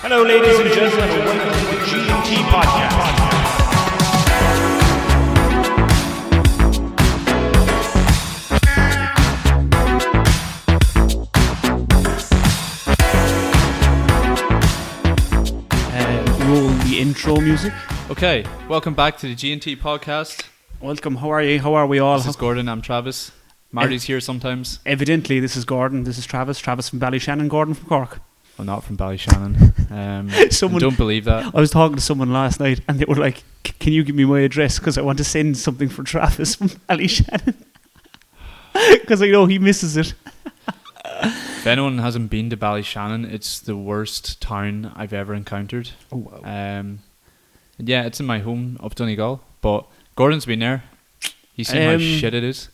Hello, ladies and gentlemen, and welcome to the g&tpodcast. Roll the intro music. Okay, welcome back to the G&T podcast. Welcome, how are you? How are we all? This is Gordon, I'm Travis. Marty's here sometimes. Evidently, this is Gordon, this is Travis. Travis from Ballyshannon, Gordon from Cork. I'm not from Ballyshannon. Someone, don't believe that. I was talking to someone last night and they were like, can you give me my address because I want to send something for Travis from Ballyshannon. Because I know he misses it. If anyone hasn't been to Ballyshannon, it's the worst town I've ever encountered. Oh, wow. Yeah, it's in my home of Donegal, but Gordon's been there. He's seen how shit it is.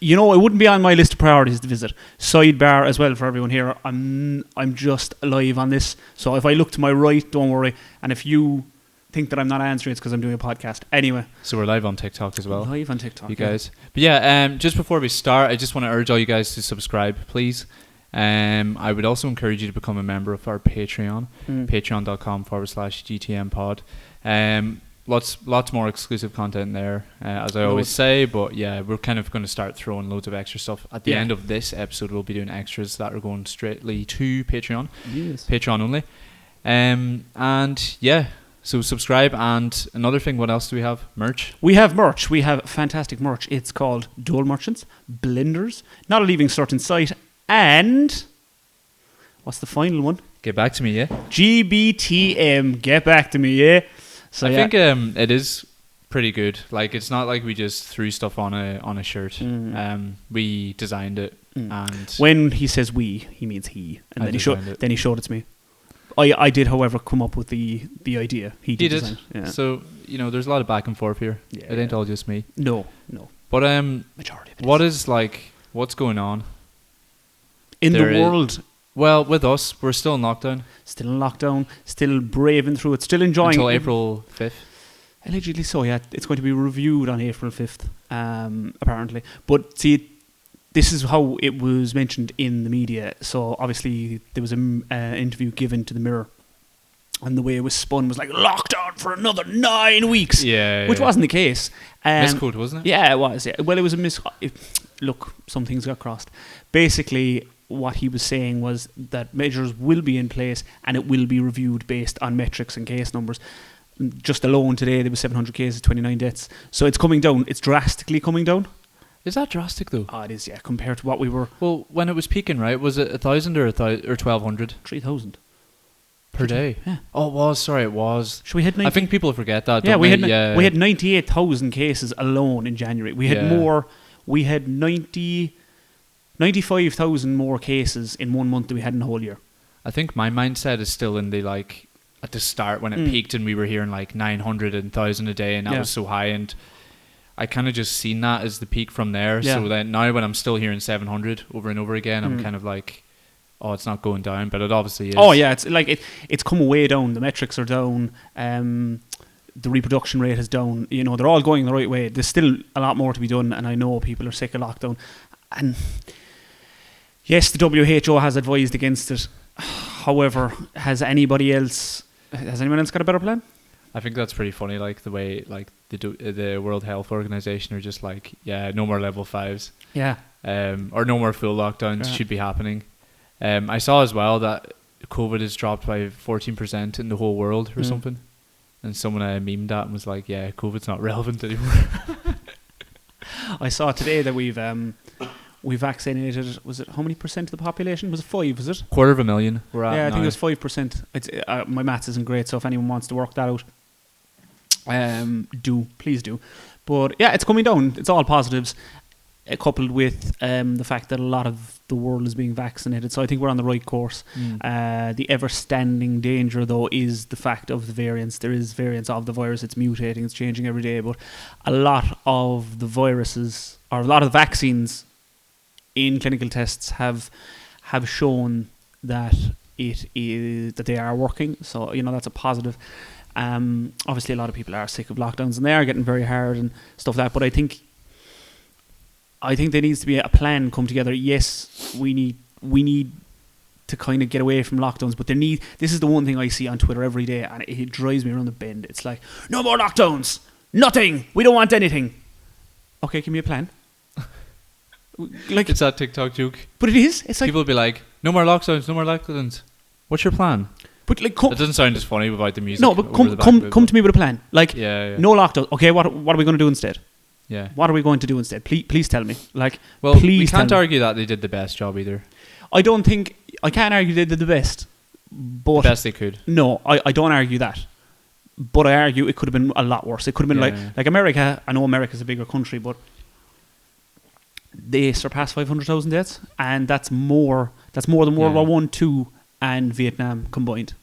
You know, it wouldn't be on my list of priorities to visit. Sidebar as well for everyone here. I'm just live on this. So if I look to my right, don't worry. And if you think that I'm not answering, it's because I'm doing a podcast. Anyway. So we're live on TikTok as well. Live on TikTok. You guys. But yeah, just before we start, I just want to urge all you guys to subscribe, please. I would also encourage you to become a member of our Patreon. Patreon.com/GTMpod. Lots more exclusive content there, as I always say. But yeah, we're kind of going to start throwing loads of extra stuff. At the end of this episode, we'll be doing extras that are going straightly to Patreon. Yes. Patreon only. And yeah, so subscribe. And another thing, what else do we have? Merch? We have merch. We have fantastic merch. It's called Dole Merchants, Blenders, Not a Leaving Certain Site, and what's the final one? Get back to me, yeah? GBTM, get back to me, yeah? So I think it is pretty good. Like, it's not like we just threw stuff on a shirt. We designed it, and when he says we, he means he, and then he showed it to me. I did, however, come up with the idea. He did. Design. Yeah. So there's a lot of back and forth here. Yeah, it ain't all just me. No. But majority of it what's going on in the world? Well, with us, we're still in lockdown. Still in lockdown, still braving through it, still enjoying until April 5th. Allegedly so, yeah. It's going to be reviewed on April 5th, apparently. But see, this is how it was mentioned in the media. So obviously there was an interview given to the Mirror, and the way it was spun was like lockdown for another 9 weeks. Which wasn't the case. Miscode, wasn't it? Yeah, it was. Yeah. Well, it was a look, some things got crossed. Basically, what he was saying was that measures will be in place and it will be reviewed based on metrics and case numbers. Just alone today, there were 700 cases, 29 deaths. So it's coming down. It's drastically coming down. Is that drastic, though? Oh, it is, yeah, compared to what we were. Well, when it was peaking, right, was it 1,000 or 1,200? 3,000. Per day? Yeah. Oh, it was. Sorry, it was. So we had I think people forget that, we had 98,000 cases alone in January. We had more. We had 95,000 more cases in 1 month than we had in the whole year. I think my mindset is still in the at the start when it peaked and we were hearing 900 and 1,000 a day and that was so high, and I kind of just seen that as the peak from there. So then now when I'm still hearing 700 over and over again, I'm kind of like, oh, it's not going down, but it obviously is. Oh yeah, it's like it's come way down. The metrics are down. The reproduction rate is down. They're all going the right way. There's still a lot more to be done, and I know people are sick of lockdown. And yes, the WHO has advised against it. However, has anyone else got a better plan? I think that's pretty funny, the way the World Health Organization are just no more level 5s. Yeah. Or no more full lockdowns should be happening. I saw as well that COVID has dropped by 14% in the whole world or something. And someone memed that and was like, yeah, COVID's not relevant anymore. I saw today that we vaccinated, was it how many percent of the population? Was it 5, was it? 250,000 we're at. Yeah, I think it was 5%. It's, my maths isn't great, so if anyone wants to work that out, please do. But yeah, it's coming down. It's all positives, coupled with the fact that a lot of the world is being vaccinated. So I think we're on the right course. The ever-standing danger, though, is the fact of the variants. There is variants of the virus. It's mutating. It's changing every day. But a lot of the viruses, or a lot of the vaccines in clinical tests have shown that they are working. So that's a positive. Obviously, a lot of people are sick of lockdowns and they are getting very hard and stuff like that. But I think there needs to be a plan come together. Yes, we need to kind of get away from lockdowns, but this is the one thing I see on Twitter every day, and it drives me around the bend. It's like, no more lockdowns, nothing, we don't want anything. Okay, give me a plan. Like, it's that TikTok joke. But it is. It's like, people will be like, no more lockdowns. What's your plan? But like, it doesn't sound as funny without the music. No, but come to me with a plan. Like, no lockdown. Okay, what are we going to do instead? Yeah. What are we going to do instead? Please tell me. Like, well, we can't argue that they did the best job either. I can't argue they did the best. But the best they could. No, I don't argue that. But I argue it could have been a lot worse. It could have been like America. I know America's a bigger country, but they surpassed 500,000 deaths, and that's more than World War I, II, and Vietnam combined.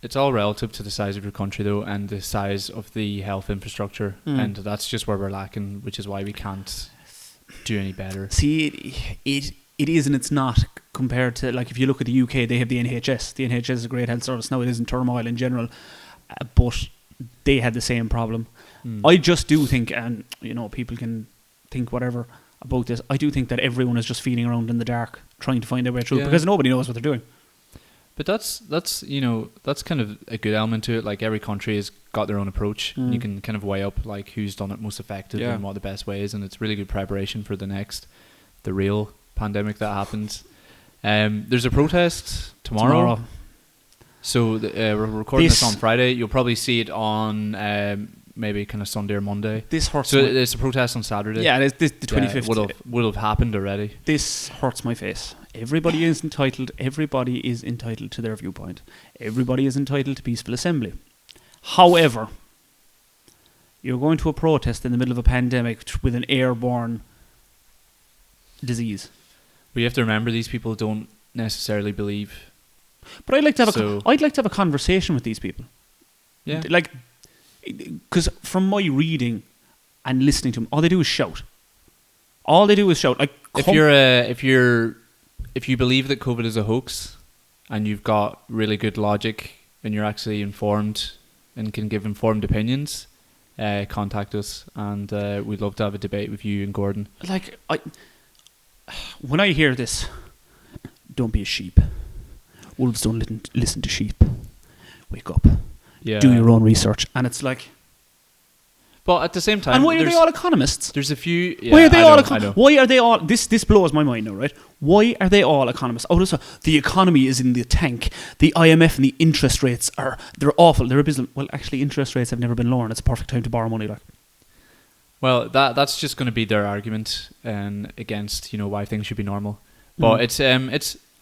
It's all relative to the size of your country, though, and the size of the health infrastructure, and that's just where we're lacking, which is why we can't do any better. See, it is and it's not, compared to, like, if you look at the UK, they have the NHS. The NHS is a great health service. Now, it is in turmoil in general, but they had the same problem. I just do think, and people can think whatever about this, I do think that everyone is just feeling around in the dark, trying to find their way through, because nobody knows what they're doing. But that's kind of a good element to it. Like, every country has got their own approach, and you can kind of weigh up like who's done it most effective and what the best way is, and it's really good preparation for the real pandemic that happens. There's a protest tomorrow. So we're recording this on Friday. You'll probably see it on maybe kind of Sunday or Monday. This hurts. So it's a protest on Saturday. Yeah, it's the 25th. Would have happened already. This hurts my face. Everybody is entitled to their viewpoint. Everybody is entitled to peaceful assembly. However, you're going to a protest in the middle of a pandemic with an airborne disease. We have to remember these people don't necessarily believe. But I'd like to have a conversation with these people. Yeah. Like, because from my reading and listening to them, all they do is shout. Like, if you believe that COVID is a hoax, and you've got really good logic, and you're actually informed and can give informed opinions, contact us, and we'd love to have a debate with you and Gordon. Like, when I hear this, don't be a sheep. Wolves don't listen to sheep. Wake up. Yeah. Do your own research. And it's like... But at the same time... And why are they all economists? There's a few... Yeah, why are they all economists? Why are they all... This blows my mind now, right? Why are they all economists? The economy is in the tank. The IMF and the interest rates they're awful. They're abysmal. Well, actually, interest rates have never been lower, and it's a perfect time to borrow money. Like. Well, that's just going to be their argument against why things should be normal. But it's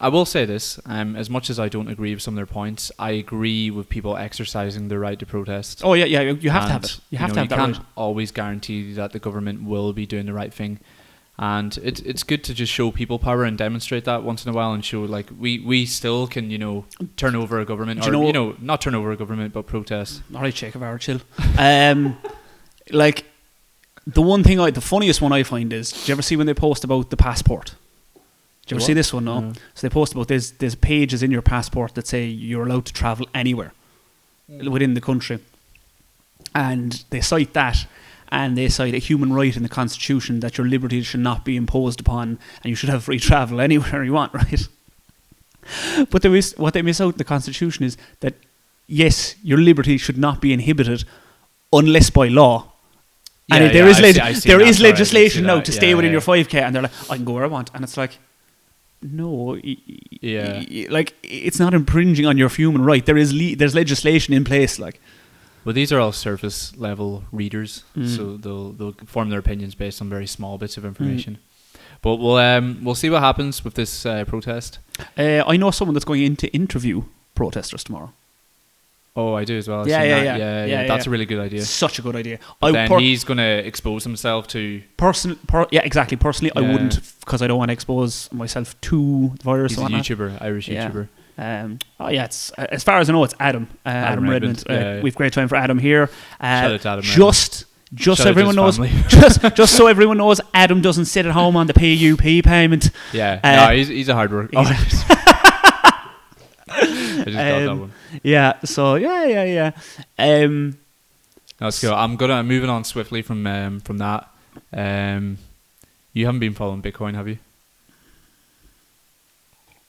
I will say this: as much as I don't agree with some of their points, I agree with people exercising their right to protest. Oh yeah, you have to have it. You have to have that. You can't always guarantee that the government will be doing the right thing, and it's good to just show people power and demonstrate that once in a while, and show like we still can turn over a government, or not turn over a government, but protest. All right, Cheikavara, chill. Like. The funniest one I find is, do you ever see when they post about the passport? Do you ever see this one? No. Yeah. So they post about there's pages in your passport that say you're allowed to travel anywhere within the country. And they cite that, and they cite a human right in the Constitution that your liberties should not be imposed upon, and you should have free travel anywhere you want, right? But what they miss out in the Constitution is that, yes, your liberty should not be inhibited unless by law. Yeah, and there is legislation now to stay within your 5k, and they're like, I can go where I want, and it's like, no, like it's not infringing on your human right. There's legislation in place, like. Well, these are all surface level readers, so they'll form their opinions based on very small bits of information. But we'll see what happens with this protest. I know someone that's going in to interview protesters tomorrow. Oh, I do as well. Yeah. That's a really good idea. Such a good idea. He's going to expose himself to... exactly. Personally, I wouldn't, because I don't want to expose myself to the virus. He's a YouTuber, Irish YouTuber. It's as far as I know, it's Adam Redmond. We've great time for Adam here. Shout out to Adam. Just so everyone knows, just so everyone knows, Adam doesn't sit at home on the PUP payment. Yeah, he's a hard worker. I just got that one. Yeah. So yeah. Let's go. I'm moving on swiftly from that. You haven't been following Bitcoin, have you?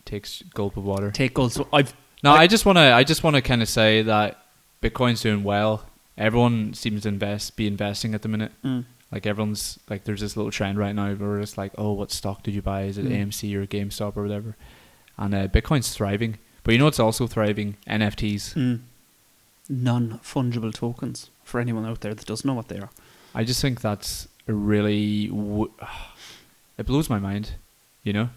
Takes gulp of water. Take gold. So I just want to kind of say that Bitcoin's doing well. Everyone seems to be investing at the minute. Like everyone's like, there's this little trend right now where it's like, oh, what stock did you buy? Is it AMC or GameStop or whatever? And Bitcoin's thriving. But you know what's also thriving? NFTs. Non-fungible tokens, for anyone out there that doesn't know what they are. I just think that's a really... it blows my mind, you know?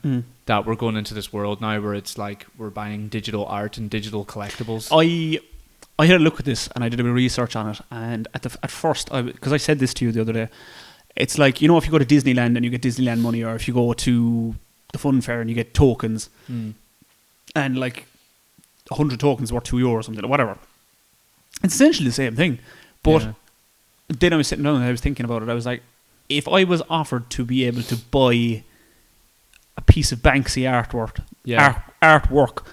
That we're going into this world now where it's like we're buying digital art and digital collectibles. I had a look at this and I did a bit of research on it, and at first, because I said this to you the other day, it's like, you know, if you go to Disneyland and you get Disneyland money, or if you go to the fun fair and you get tokens, and like 100 tokens worth €2 or something, or whatever. It's essentially the same thing. But then I was sitting down and I was thinking about it. I was like, if I was offered to be able to buy a piece of Banksy artwork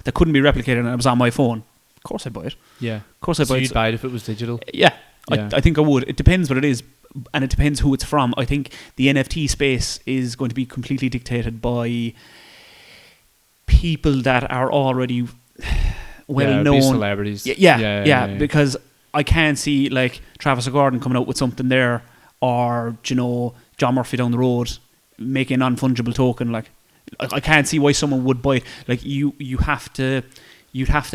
that couldn't be replicated and it was on my phone, of course I'd buy it. Yeah. Of course I'd buy it. So you'd buy it if it was digital? Yeah. I think I would. It depends what it is, and it depends who it's from. I think the NFT space is going to be completely dictated by people that are already well known, celebrities. Yeah, because I can't see like Travis Gordon coming out with something there, or you know, John Murphy down the road making a non-fungible token. Like I can't see why someone would buy it. Like you'd have to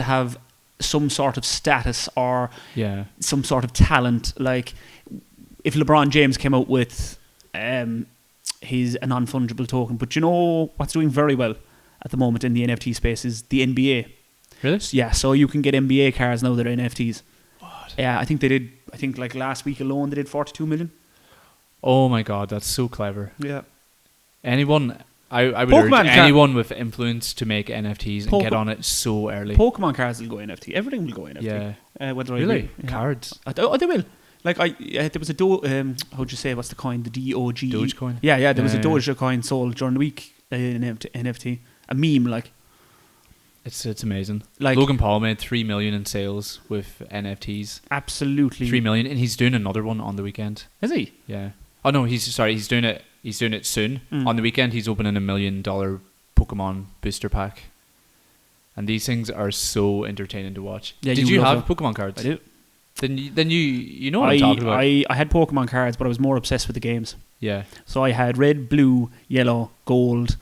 have some sort of status or some sort of talent. Like if LeBron James came out with his a non-fungible token, but you know what's doing very well at the moment in the NFT space is the NBA. Really? Yeah, so you can get NBA cards now that are NFTs. What? Yeah, I think they did. I think like last week alone they did 42 million. Oh my god, that's so clever. Yeah. Anyone, I would urge anyone with influence to make NFTs and get on it so early. Pokemon cards will go NFT. Everything will go NFT. Yeah. Whether really? I Cards? Oh, they will. Like there was a how'd you say? What's the coin? The DOG. Dogecoin. Yeah. There was a Dogecoin sold during the week. NFT. A meme like. It's amazing. Like Logan Paul made 3 million in sales with NFTs. Absolutely. 3 million, and he's doing another one on the weekend. Is he? Yeah. Oh no, he's doing it. He's doing it soon. On the weekend, he's opening $1 million Pokemon booster pack. And these things are so entertaining to watch. Yeah, Did you have Pokemon cards? I did. Then you know what I'm talking about. I had Pokemon cards, but I was more obsessed with the games. Yeah. So I had red, blue, yellow, gold.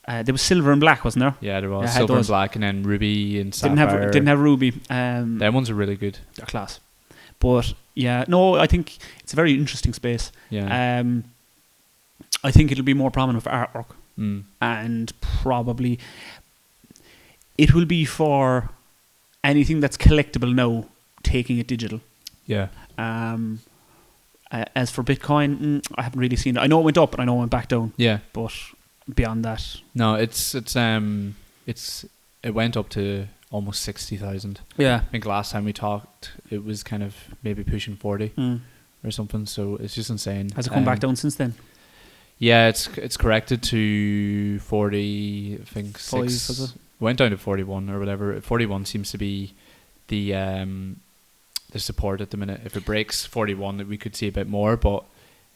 There was silver and black, wasn't there? Yeah, there was silver and black, and then ruby and sapphire. Didn't have ruby. Them ones are really good. They're class. But yeah, no, I think it's a very interesting space. Yeah. I think it'll be more prominent for artwork, and probably it will be for anything that's collectible now, taking it digital. Yeah. As for Bitcoin, I haven't really seen it. I know it went up and I know it went back down. Yeah. But beyond that, no, it went up to almost 60,000. Yeah. I think last time we talked, it was kind of maybe pushing 40 or something. So it's just insane. Has it come back down since then? Yeah, it's corrected to 40. I think 6. Went down to 41 or whatever. 41 seems to be the support at the minute. If it breaks 41, we could see a bit more. But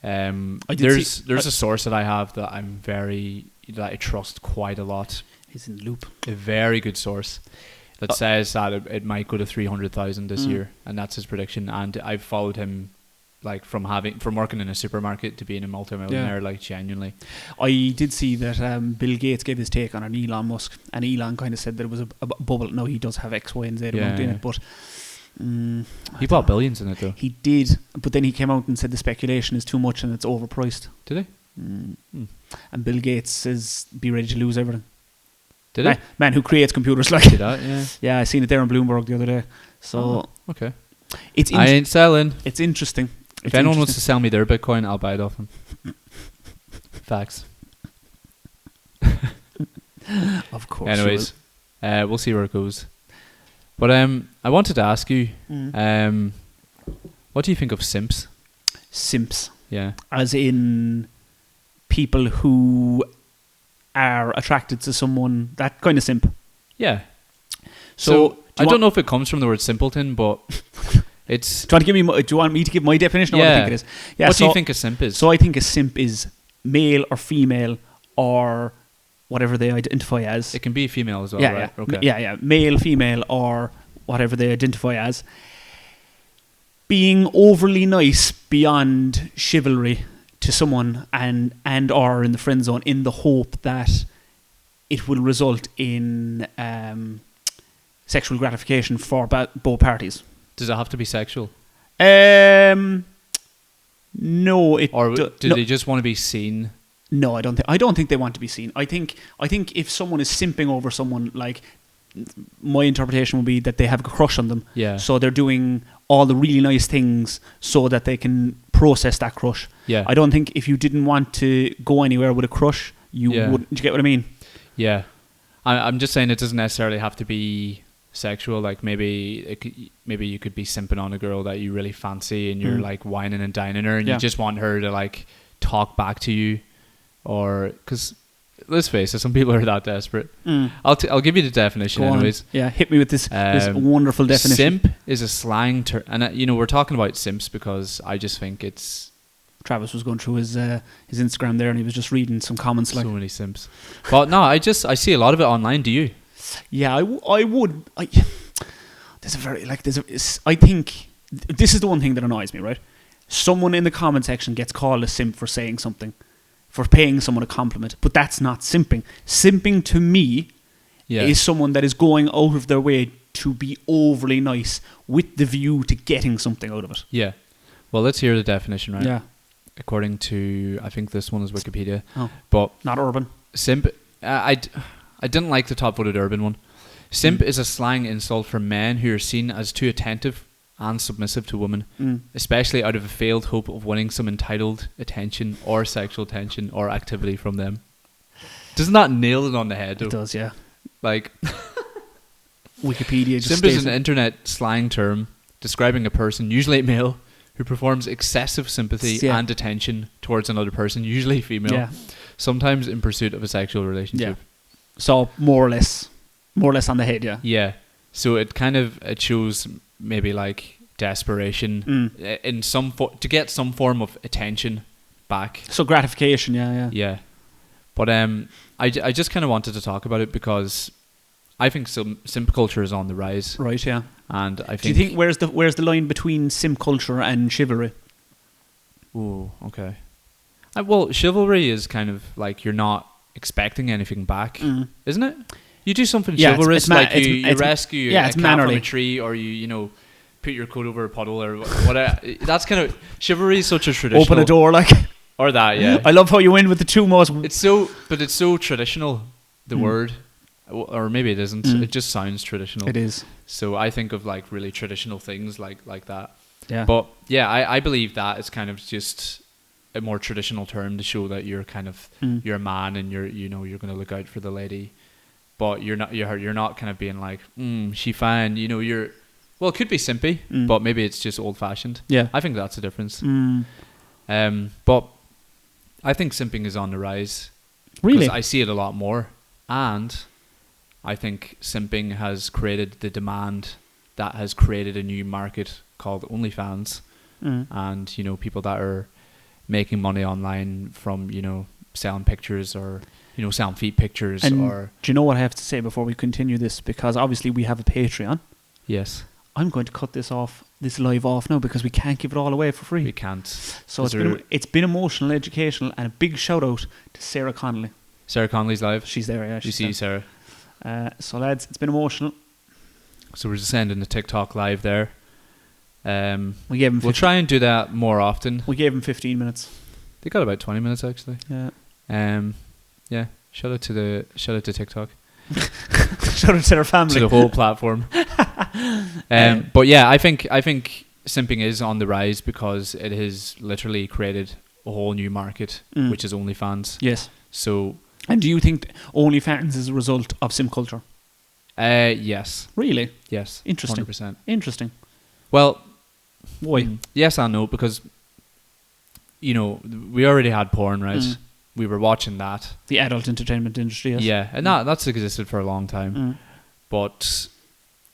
there's a source that I have that I trust quite a lot. He's in the loop. A very good source that says that it might go to 300,000 this year, and that's his prediction. And I've followed him, like from working in a supermarket to being a multimillionaire, like genuinely. I did see that Bill Gates gave his take on Elon Musk, and Elon kind of said that it was a bubble. No, he does have X, Y, and Z amount in it, but he bought billions in it though. He did, but then he came out and said the speculation is too much and it's overpriced. Did he? And Bill Gates says be ready to lose everything. Did he? Man who creates computers like that, yeah. Yeah, I seen it there on Bloomberg the other day. So okay. I ain't selling. It's interesting. If anyone wants to sell me their Bitcoin, I'll buy it off them. Facts. Of course. Anyways, we'll see where it goes. But I wanted to ask you, what do you think of simps? Simps. Yeah. As in people who are attracted to someone, that kind of simp. Yeah. So I don't know if it comes from the word simpleton, but it's... Do you want me to give my definition of what I think it is? Yeah. What do you think a simp is? So I think a simp is male or female or whatever they identify as. It can be female as well, Yeah, right? yeah. Okay. Yeah, male, female, or whatever they identify as. Being overly nice beyond chivalry to someone and or in the friend zone in the hope that it will result in sexual gratification for both parties. Does it have to be sexual? No, it Or do do no, they just want to be seen? No, I don't think they want to be seen. I think if someone is simping over someone, like, my interpretation would be that they have a crush on them. Yeah. So they're doing all the really nice things so that they can process that crush. Yeah. I don't think if you didn't want to go anywhere with a crush, you wouldn't. Do you get what I mean? Yeah. I'm just saying it doesn't necessarily have to be sexual. Like maybe you could be simping on a girl that you really fancy and you're like whining and dining her and you just want her to like talk back to you, or because let's face it, some people are that desperate. I'll give you the definition anyways. Yeah, hit me with this wonderful definition. Simp is a slang term, and we're talking about simps because I just think it's. Travis was going through his Instagram there and he was just reading some comments like so many simps. But no, I see a lot of it online. Do you? Yeah, I would. I think this is the one thing that annoys me, right? Someone in the comment section gets called a simp for saying something, for paying someone a compliment, but that's not simping. Simping to me is someone that is going out of their way to be overly nice with the view to getting something out of it. Yeah. Well, let's hear the definition, right? Yeah. According to, I think this one is Wikipedia. Oh, but not urban. Simp, I didn't like the top voted urban one. Simp is a slang insult for men who are seen as too attentive and submissive to women, especially out of a failed hope of winning some entitled attention or sexual attention or activity from them. Doesn't that nail it on the head, though? It does, yeah. Like, Wikipedia just Simp is an internet slang term describing a person, usually a male, who performs excessive sympathy and attention towards another person, usually female, sometimes in pursuit of a sexual relationship. Yeah. So more or less on the head, yeah. Yeah. So it shows maybe like desperation in to get some form of attention back. So gratification, yeah. Yeah. But I just kind of wanted to talk about it because I think simp culture is on the rise. Right, yeah. And I think. Do you think where's the line between simp culture and chivalry? Oh, okay. Well, chivalry is kind of like you're not expecting anything back, isn't it? You do something chivalrous, like you rescue a cat from a tree, or you put your coat over a puddle, or whatever. That's kind of chivalry is such a traditional. Open a door, like. Or that, yeah. I love how you win with the two most. It's so traditional. The word. Or maybe it isn't. It just sounds traditional. It is. So I think of like really traditional things like that. Yeah. But yeah, I believe that is kind of just a more traditional term to show that you're kind of you're a man and you're going to look out for the lady, but you're not kind of being like she fine. You're well, it could be simpy, but maybe it's just old fashioned. Yeah. I think that's the difference. But I think simping is on the rise. Really, because I see it a lot more, and I think simping has created the demand that has created a new market called OnlyFans, and people that are making money online from selling pictures or selling feet pictures. And or do you know what I have to say before we continue this? Because obviously we have a Patreon. Yes, I'm going to cut this live off now because we can't give it all away for free. We can't. So it's been emotional, educational, and a big shout out to Sarah Connolly. Sarah Connolly's live. She's there, yeah. You see Sarah. So lads, it's been emotional. So we're just sending the TikTok live there. We gave him. We'll try and do that more often. We gave him 15 minutes. They got about 20 minutes actually. Yeah. Yeah. Shout out to TikTok. Shout out to their family. To the whole platform. But yeah, I think simping is on the rise because it has literally created a whole new market, which is OnlyFans. Yes. So. And do you think OnlyFans is a result of sim culture? Yes. Really? Yes. Interesting. 100%. Interesting. Well, why? Yes and no, because we already had porn, right? We were watching that. The adult entertainment industry, yes. Yeah, and that's existed for a long time. But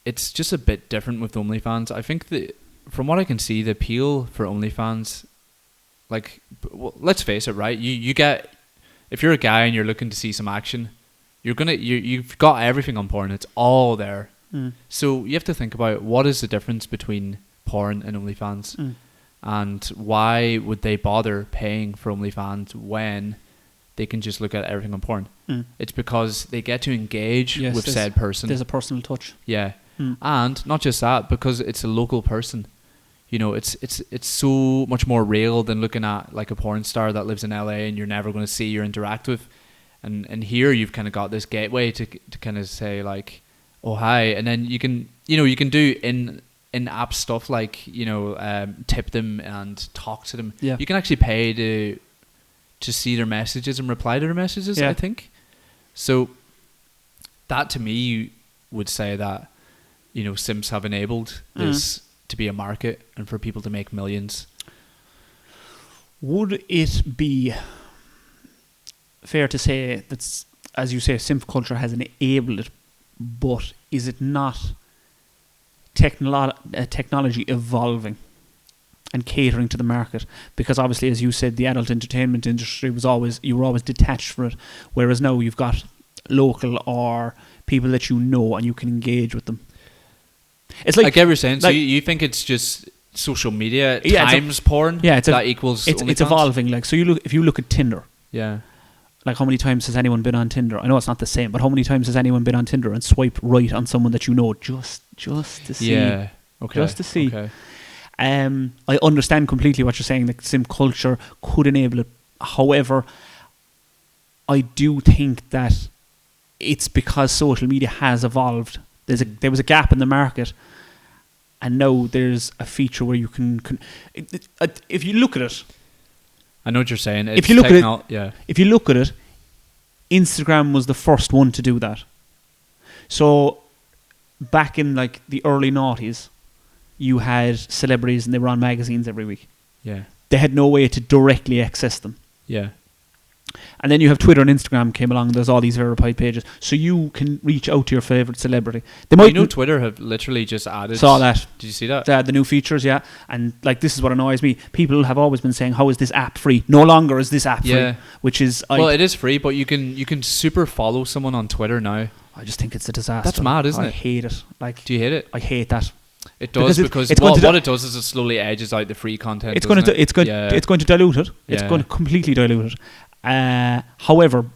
it's just a bit different with OnlyFans. I think from what I can see, the appeal for OnlyFans, let's face it, right? You get, if you're a guy and you're looking to see some action, you've got everything on porn. It's all there. Mm. So you have to think about what is the difference between porn and OnlyFans, and why would they bother paying for OnlyFans when they can just look at everything on porn? It's because they get to engage with said person. There's a personal touch. Yeah. And not just that, because it's a local person. You know, it's so much more real than looking at like a porn star that lives in LA and you're never going to see or interact with. And here you've kind of got this gateway to kind of say like, oh hi, and then you can do in-app stuff like tip them and talk to them. Yeah. You can actually pay to see their messages and reply to their messages. I think so. That to me would say that simps have enabled this to be a market and for people to make millions. Would it be fair to say that, as you say, simp culture has enabled it, but is it not technology evolving and catering to the market? Because obviously, as you said, the adult entertainment industry you were always detached from it, whereas now you've got local or people that you know and you can engage with them. It's like, I get what you're saying. So you think it's just social media times porn? Yeah, that equals it's evolving. Like, so if you look at Tinder, yeah, like how many times has anyone been on Tinder? I know it's not the same, but how many times has anyone been on Tinder and swiped right on someone that you know just to see? Yeah, okay, just to see. Okay. I understand completely what you're saying. That simp culture could enable it. However, I do think that it's because social media has evolved. There was a gap in the market, and now there's a feature where you can if you look at it. I know what you're saying. If you look at it, Instagram was the first one to do that. So back in like the early noughties, you had celebrities and they were on magazines every week. Yeah. They had no way to directly access them. Yeah. And then you have Twitter and Instagram came along. There's all these verified pages, so you can reach out to your favorite celebrity. They might Twitter have literally just added. Saw that? Did you see that? The new features, yeah. And like this is what annoys me. People have always been saying, "How is this app free?" No longer is this app free. Which is it is free, but you can super follow someone on Twitter now. I just think it's a disaster. That's mad, isn't it? I hate it. Like, do you hate it? I hate that. It does because what it does is it slowly edges out the free content. It's going to dilute it. It's going to completely dilute it. However,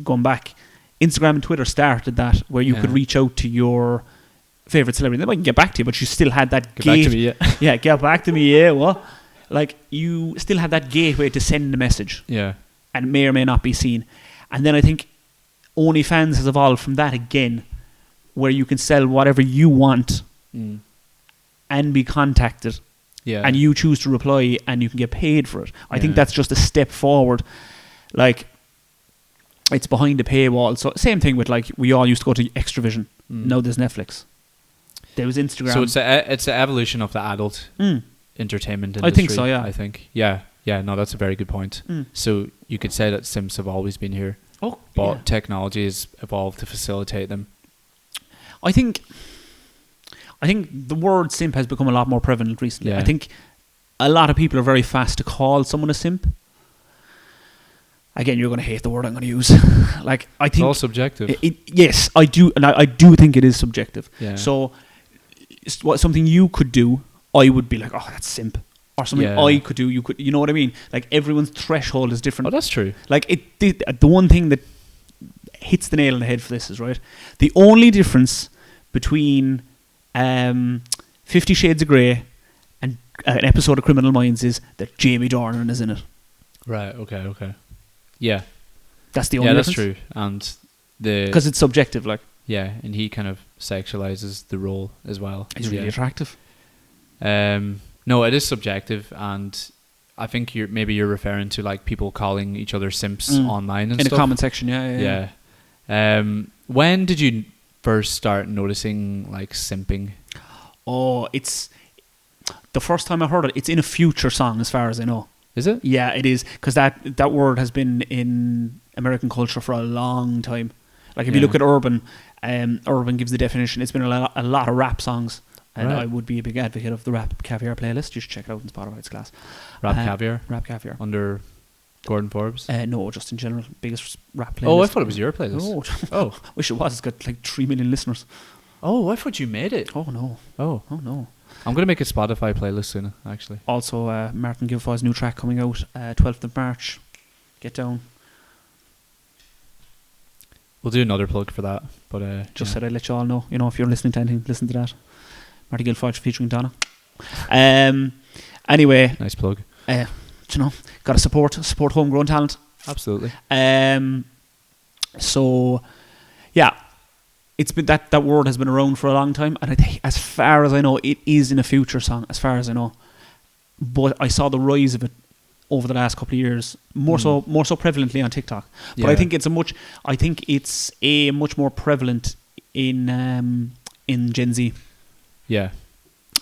going back, Instagram and Twitter started that where you could reach out to your favorite celebrity. They might get back to you, but you still had that get back to me, yeah, get back to me, yeah. What? Like you still had that gateway to send a message, yeah, and it may or may not be seen. And then I think OnlyFans has evolved from that again, where you can sell whatever you want and be contacted. Yeah. And you choose to reply and you can get paid for it. I think that's just a step forward. Like, it's behind a paywall. So, same thing with, like, we all used to go to Extravision. Now there's Netflix. There was Instagram. So, it's the evolution of the adult entertainment industry. I think so, yeah. I think. Yeah. Yeah, no, that's a very good point. So, you could say that simps have always been here. Oh, but technology has evolved to facilitate them. I think the word simp has become a lot more prevalent recently. Yeah. I think a lot of people are very fast to call someone a simp. Again, you're going to hate the word I'm going to use. Like, I think it's all subjective. Yes, I do, and I do think it is subjective. Yeah. So, something you could do, I would be like, oh, that's simp, or something I could do, you could, you know what I mean? Like, everyone's threshold is different. Oh, that's true. Like, the one thing that hits the nail on the head for this is, right, the only difference between 50 Shades of Grey and an episode of Criminal Minds is that Jamie Dornan is in it. Right. Okay. Yeah, that's the only difference. That's true. And because it's subjective, like, and he kind of sexualizes the role as well. He's really attractive. No, it is subjective, and I think you're referring to like people calling each other simps online and in stuff. a comment section. Yeah. When did you first start noticing like simping? Oh, it's the first time I heard it. It's in a Future song, as far as I know. Is it? Yeah, it is, because that word has been in American culture for a long time. Like, if you look at Urban, Urban gives the definition. It's been a lot of rap songs, and I would be a big advocate of the Rap Caviar playlist. You should check it out on Spotify. It's class. Rap Caviar? Rap Caviar. Under Gordon Forbes? No, just in general, biggest rap playlist. Oh, I thought it was your playlist. Oh, wish it was. It's got like 3 million listeners. Oh, I thought you made it. Oh no. Oh No. I'm going to make a Spotify playlist soon, actually. Also, Martin Gilfoy's new track coming out 12th of March. Get down. We'll do another plug for that. But Just said I'd let you all know. You know, if you're listening to anything, listen to that. Marty Gilfoy featuring Donna. Anyway. Nice plug. You know, got to support homegrown talent. Absolutely. So, yeah. It's been that word has been around for a long time, and I think, as far as I know, it is in a Future song. As far as I know, but I saw the rise of it over the last couple of years, more so prevalently on TikTok. But I think it's a much more prevalent in Gen Z. Yeah,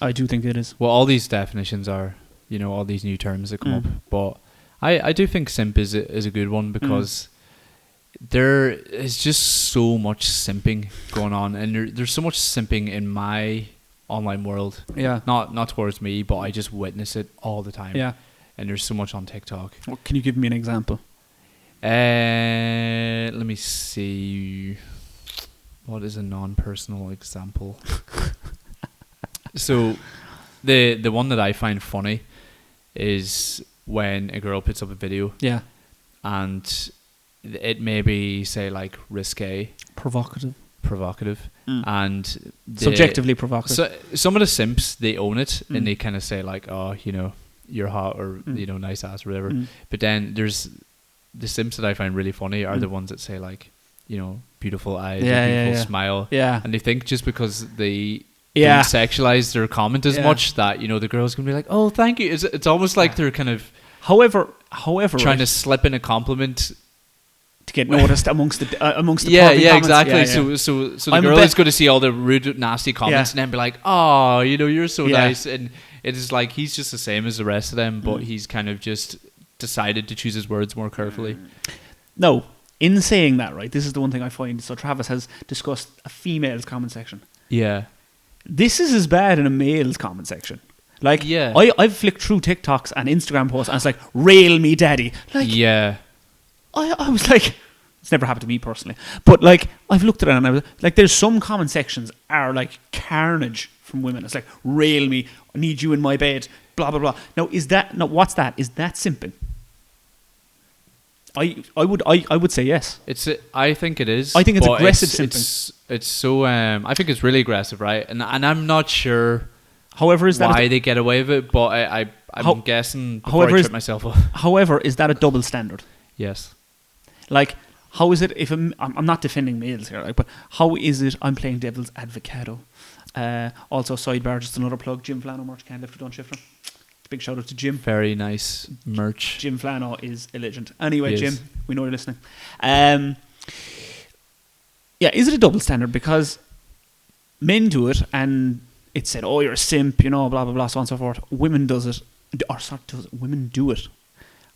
I do think it is. Well, all these definitions are, you know, all these new terms that come up, but I do think simp is a good one because. There is just so much simping going on, and there's so much simping in my online world. Yeah. Not towards me, but I just witness it all the time. Yeah. And there's so much on TikTok. Well, can you give me an example? Let me see. What is a non-personal example? So, the one that I find funny is when a girl puts up a video. Yeah. And it may be, say, like risque, provocative, and subjectively provocative. So some of the simps, they own it and they kind of say like, oh, you know, you're hot, or you know, nice ass or whatever. But then there's the simps that I find really funny are the ones that say like, you know, beautiful eyes, beautiful smile, and they think just because they don't sexualize their comment as much that, you know, the girl's gonna be like, oh, thank you. It's almost like they're kind of however trying to slip in a compliment to get noticed amongst the comments. Exactly. Yeah. So the girl is going to see all the rude, nasty comments and then be like, "Oh, you know, you're so nice." And it is like he's just the same as the rest of them, but he's kind of just decided to choose his words more carefully. No, in saying that, right, this is the one thing I find. So Travis has discussed a female's comment section. Yeah, this is as bad in a male's comment section. Like, I've flicked through TikToks and Instagram posts, and it's like, "Rail me, daddy." Like, I was like, it's never happened to me personally, but like I've looked at it and I was like, there's some comment sections are like carnage from women. It's like, rail me, I need you in my bed, blah blah blah. Now what's that? Is that simping? I would say yes. I think it is. I think it's aggressive simping. It's so I think it's really aggressive, right? And I'm not sure. However, is that why they get away with it? But I'm guessing before I trip myself up. However, is that a double standard? Yes. Like, how is it if I'm not defending males here, like, but how is it I'm playing devil's advocado? Also, sidebar, just another plug, Jim Flano merch, can't lift it, don't shift it. Big shout out to Jim. Very nice merch. Jim Flano is a legend. Anyway, Jim, we know you're listening. Is it a double standard? Because men do it and it's said, oh, you're a simp, you know, blah, blah, blah, so on and so forth. Women women do it.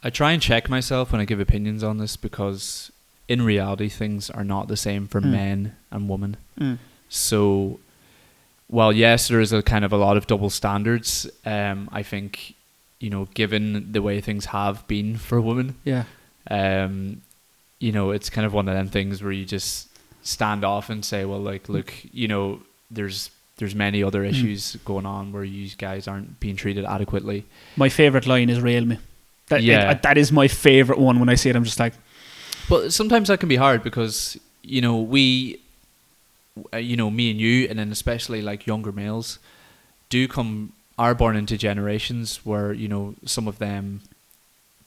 I try and check myself when I give opinions on this because in reality things are not the same for men and women. So while yes, there is a kind of a lot of double standards, I think, you know, given the way things have been for women, you know, it's kind of one of them things where you just stand off and say, well, like, look, you know, there's many other issues going on where you guys aren't being treated adequately. My favourite line is rail me. That is my favourite one. When I see it, I'm just like... But sometimes that can be hard because, you know, we, you know, me and you, and then especially like younger males, are born into generations where, you know, some of them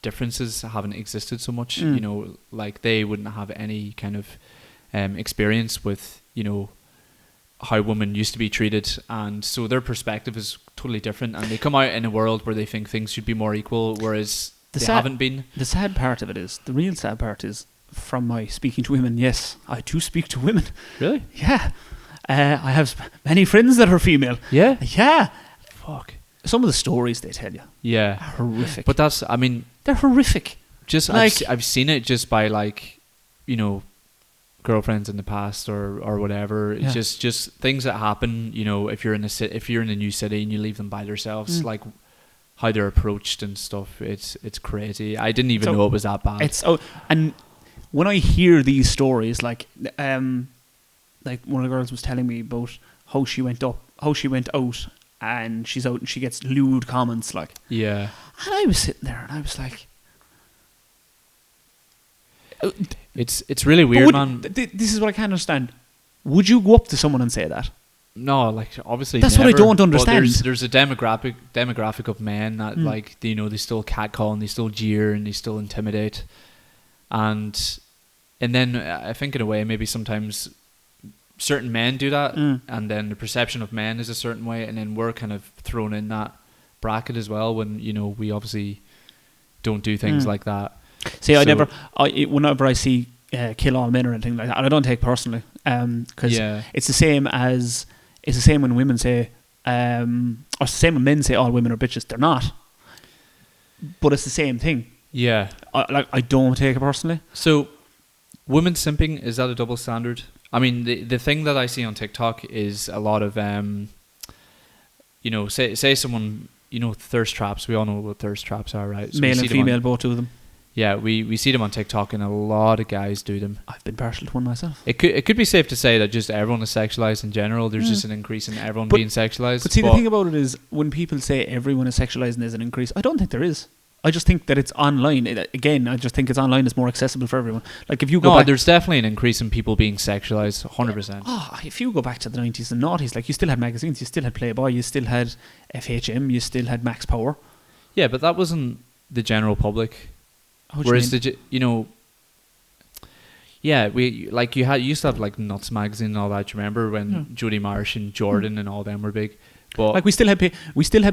differences haven't existed so much. You know, like they wouldn't have any kind of experience with, you know, how women used to be treated, and so their perspective is totally different, and they come out in a world where they think things should be more equal, whereas they haven't been. The sad part of it is, the real sad part is, from my speaking to women, yes, I do speak to women. Really? Yeah. I have many friends that are female. Yeah? Yeah. Fuck. Some of the stories they tell you. Yeah. Are horrific. But that's, I mean... They're horrific. Just, like, I've seen it just by, like, you know, girlfriends in the past or whatever. It's just things that happen, you know, if you're in a new city and you leave them by themselves, like how they're approached and stuff. It's crazy. I didn't even know it was that bad. And when I hear these stories, like one of the girls was telling me about how she went out, and she's out and she gets lewd comments, like, yeah. And I was sitting there and I was like, it's really weird, man. This is what I can't understand. Would you go up to someone and say that? No, like, obviously that's never, what I don't understand. There's a demographic of men that like, you know, they still catcall and they still jeer and they still intimidate, and then I think in a way maybe sometimes certain men do that, and then the perception of men is a certain way, and then we're kind of thrown in that bracket as well when, you know, we obviously don't do things like that. See, whenever I see kill all men or anything like that, I don't take personally, because it's the same when women say, or it's the same when men say all women are bitches. They're not, but it's the same thing. Yeah, I don't take it personally. So, women simping, is that a double standard? I mean, the thing that I see on TikTok is a lot of you know, say someone, you know, thirst traps. We all know what thirst traps are, right? So male and female, both do them. Yeah, we see them on TikTok, and a lot of guys do them. I've been partial to one myself. It could be safe to say that just everyone is sexualized in general. There's just an increase in everyone being sexualized. But see, the thing about it is, when people say everyone is sexualized and there's an increase, I don't think there is. I just think that it's online. Again, I just think it's online is more accessible for everyone. Like if you go back, there's definitely an increase in people being sexualized, 100%. If you go back to the 90s and noughties, like you still had magazines, you still had Playboy, you still had FHM, you still had Max Power. Yeah, but that wasn't the general public. Whereas you know, yeah, we like you used to have like Nuts magazine and all that. Do you remember when Jodie Marsh and Jordan and all them were big? But like we still had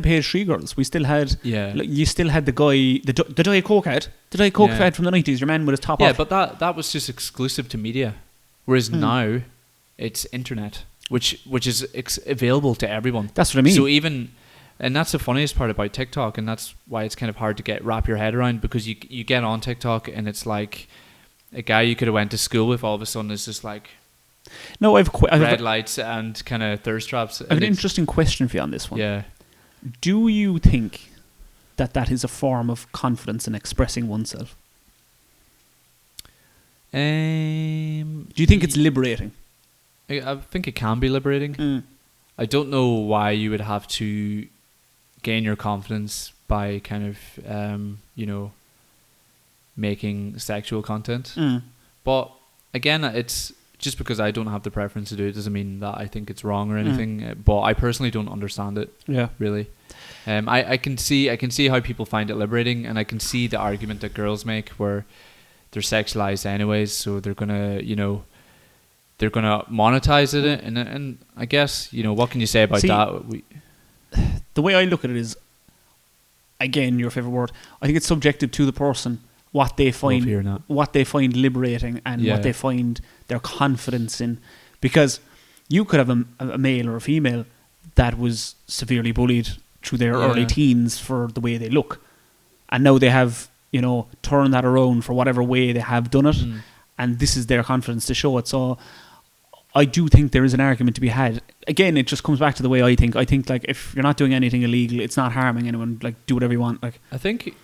Page 3 girls. We still had you still had the guy, the Diet Coke ad, ad from the 90s. Your man with his top off. Yeah, but that was just exclusive to media. Whereas now, it's internet, which is available to everyone. That's what I mean. So even. And that's the funniest part about TikTok, and that's why it's kind of hard to wrap your head around, because you get on TikTok and it's like a guy you could have went to school with all of a sudden is just like red lights and kind of thirst traps. I have an interesting question for you on this one. Yeah. Do you think that is a form of confidence in expressing oneself? Do you think it's liberating? I think it can be liberating. I don't know why you would have to gain your confidence by kind of, you know, making sexual content. But again, it's just because I don't have the preference to do it doesn't mean that I think it's wrong or anything. But I personally don't understand it. Yeah, really. I can see how people find it liberating, and I can see the argument that girls make where they're sexualized anyways, so they're gonna, you know, they're gonna monetize it, and I guess, you know, what can you say about that? The way I look at it is, again, your favorite word, I think it's subjective to the person what they find liberating and what they find their confidence in, because you could have a male or a female that was severely bullied through their early teens for the way they look, and now they have, you know, turned that around for whatever way they have done it, and this is their confidence to show it. So I do think there is an argument to be had. Again, it just comes back to the way I think. I think, like, if you're not doing anything illegal, it's not harming anyone. Like, do whatever you want. Like, I think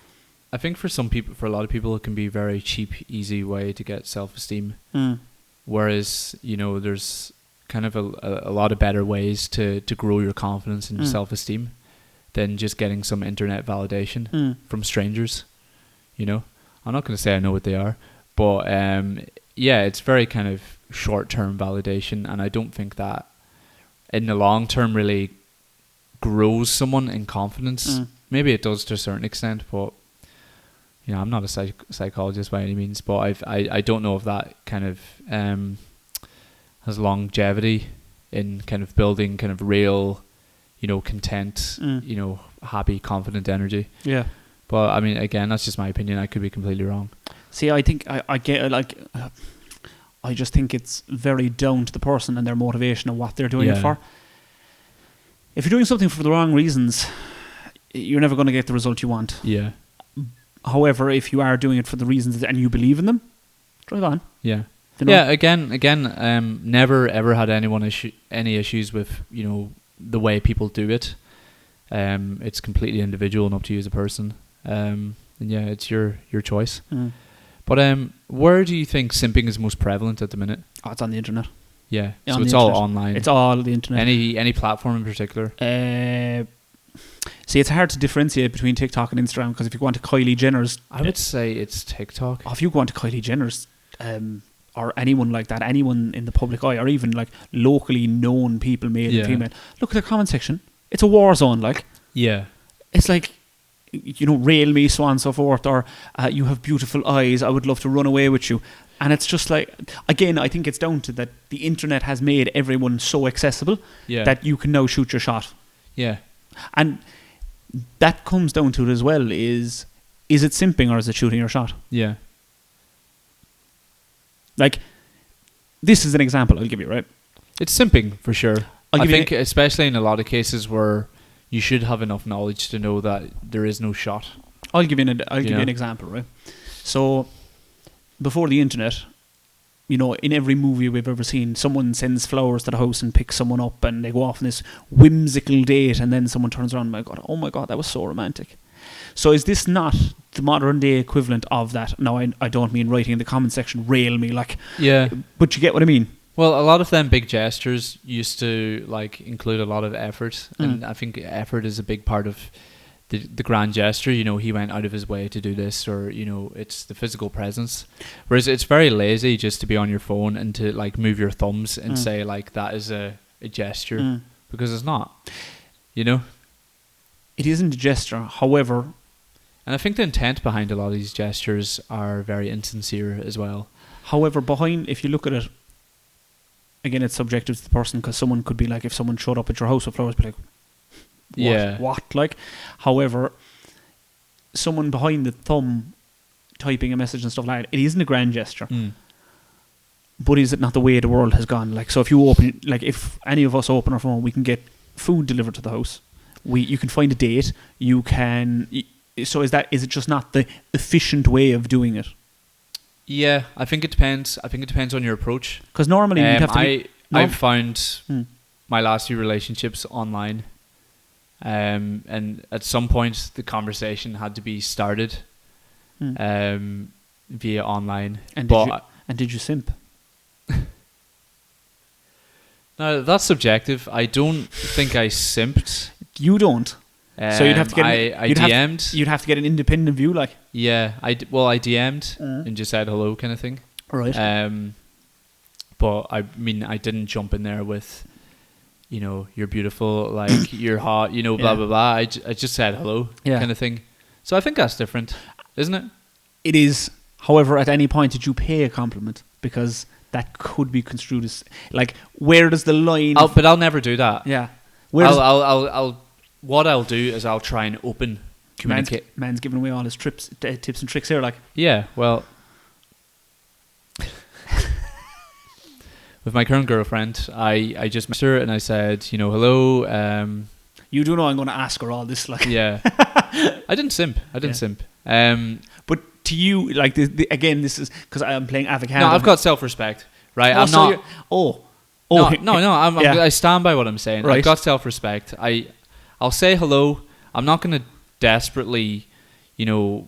for some people, for a lot of people, it can be a very cheap, easy way to get self-esteem. Whereas, you know, there's kind of a lot of better ways to grow your confidence and your self-esteem than just getting some internet validation from strangers. You know, I'm not going to say I know what they are, but yeah, it's very kind of short-term validation, and I don't think that in the long term really grows someone in confidence. Maybe it does to a certain extent, but you know, I'm not a psychologist by any means, but I don't know if that kind of has longevity in kind of building kind of real, you know, content, you know, happy, confident energy. Yeah. But I mean, again, that's just my opinion. I could be completely wrong. See, I think I get, like, I just think it's very down to the person and their motivation and what they're doing it for. If you're doing something for the wrong reasons, you're never going to get the result you want. Yeah. However, if you are doing it for the reasons and you believe in them, drive on. Yeah. You know? Yeah. Again, never ever had any issues with, you know, the way people do it. It's completely individual and up to you as a person. And yeah, it's your choice. But where do you think simping is most prevalent at the minute? Oh, it's on the internet. Yeah, On so the it's all internet. online. It's all the internet. Any platform in particular? See, it's hard to differentiate between TikTok and Instagram, because if you go on to Kylie Jenner's... I would say it's TikTok. If you go on to Kylie Jenner's, or anyone like that, anyone in the public eye, or even like locally known people, male and female, look at the comment section. It's a war zone, like. Yeah. It's like, you know, rail me, so on and so forth, or you have beautiful eyes, I would love to run away with you. And it's just like, again, I think it's down to that the internet has made everyone so accessible that you can now shoot your shot. Yeah. And that comes down to it as well, is it simping or is it shooting your shot? Yeah. Like, this is an example I'll give you, right? It's simping, for sure. I think you especially in a lot of cases where you should have enough knowledge to know that there is no shot. I'll give you an example, right? So, before the internet, you know, in every movie we've ever seen, someone sends flowers to the house and picks someone up, and they go off on this whimsical date, and then someone turns around and oh my god, that was so romantic. So is this not the modern day equivalent of that? Now, I don't mean writing in the comment section, rail me, like... Yeah. But you get what I mean? Well, a lot of them big gestures used to like include a lot of effort, and I think effort is a big part of the grand gesture. You know, he went out of his way to do this, or, you know, it's the physical presence. Whereas it's very lazy just to be on your phone and to like move your thumbs and say like that is a gesture, because it's not. You know, it isn't a gesture. However, and I think the intent behind a lot of these gestures are very insincere as well. However, if you look at it, again, it's subjective to the person, because someone could be like, if someone showed up at your house with flowers, be like, what? Like, however, someone behind the thumb typing a message and stuff like that, it isn't a grand gesture. But is it not the way the world has gone? Like, so if you open, like, if any of us open our phone, we can get food delivered to the house. You can find a date. You can. So is it just not the efficient way of doing it? Yeah, I think it depends. I think it depends on your approach. Because normally you'd have to. I've found my last few relationships online, and at some point the conversation had to be started via online. And did you simp? No, that's subjective. I don't think I simped. You don't. So you'd have to get. I DM'd. You'd have to get an independent view, like. Yeah, I DM'd and just said hello, kind of thing. Right. But I mean, I didn't jump in there with, you know, you're beautiful, like you're hot, you know, blah blah blah. I just said hello, kind of thing. So I think that's different, isn't it? It is. However, at any point did you pay a compliment? Because that could be construed as like, where does the line? But I'll never do that. Yeah. What I'll do is I'll try and open communicate. Man's giving away all his tips and tricks here, like. Yeah, well, with my current girlfriend, I just met her and I said, you know, hello. You do know I'm going to ask her all this, like. Yeah. I didn't simp. But to you, like, again, this is because I'm playing avocado. No, I've got self-respect, right? I'm not. I stand by what I'm saying. Right. I've got self-respect. I'll say hello. I'm not going to desperately, you know,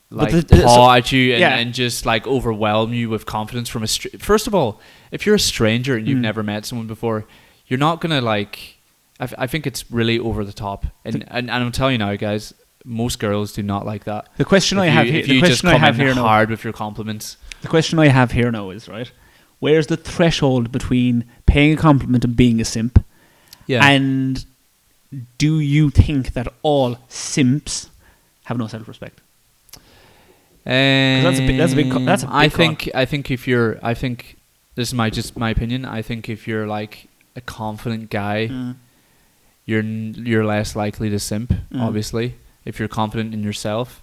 like paw at you and just like overwhelm you with confidence from First of all, if you're a stranger and you've never met someone before, you're not going to like. I think it's really over the top, and I'm telling you now, guys, most girls do not like that. The question I have here now, hard with your compliments. The question I have here now is, right, where's the threshold between paying a compliment and being a simp? Yeah. And do you think that all simps have no self-respect? That's a big I think this is just my opinion. I think if you're like a confident guy, you're less likely to simp. Obviously, if you're confident in yourself,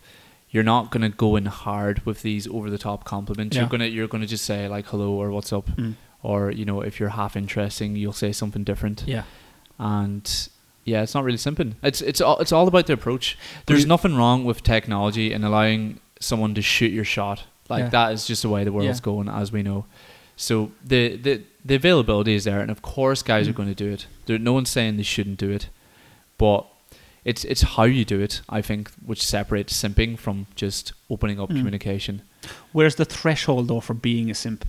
you're not gonna go in hard with these over the top compliments. Yeah. You're gonna just say like hello or what's up, or, you know, if you're half interesting, you'll say something different. Yeah, and. Yeah, it's not really simping. It's all about the approach. There's nothing wrong with technology and allowing someone to shoot your shot. Like that is just the way the world's going, as we know. So the availability is there, and of course guys are going to do it. No one's saying they shouldn't do it, but it's how you do it, I think, which separates simping from just opening up communication. Where's the threshold though for being a simp?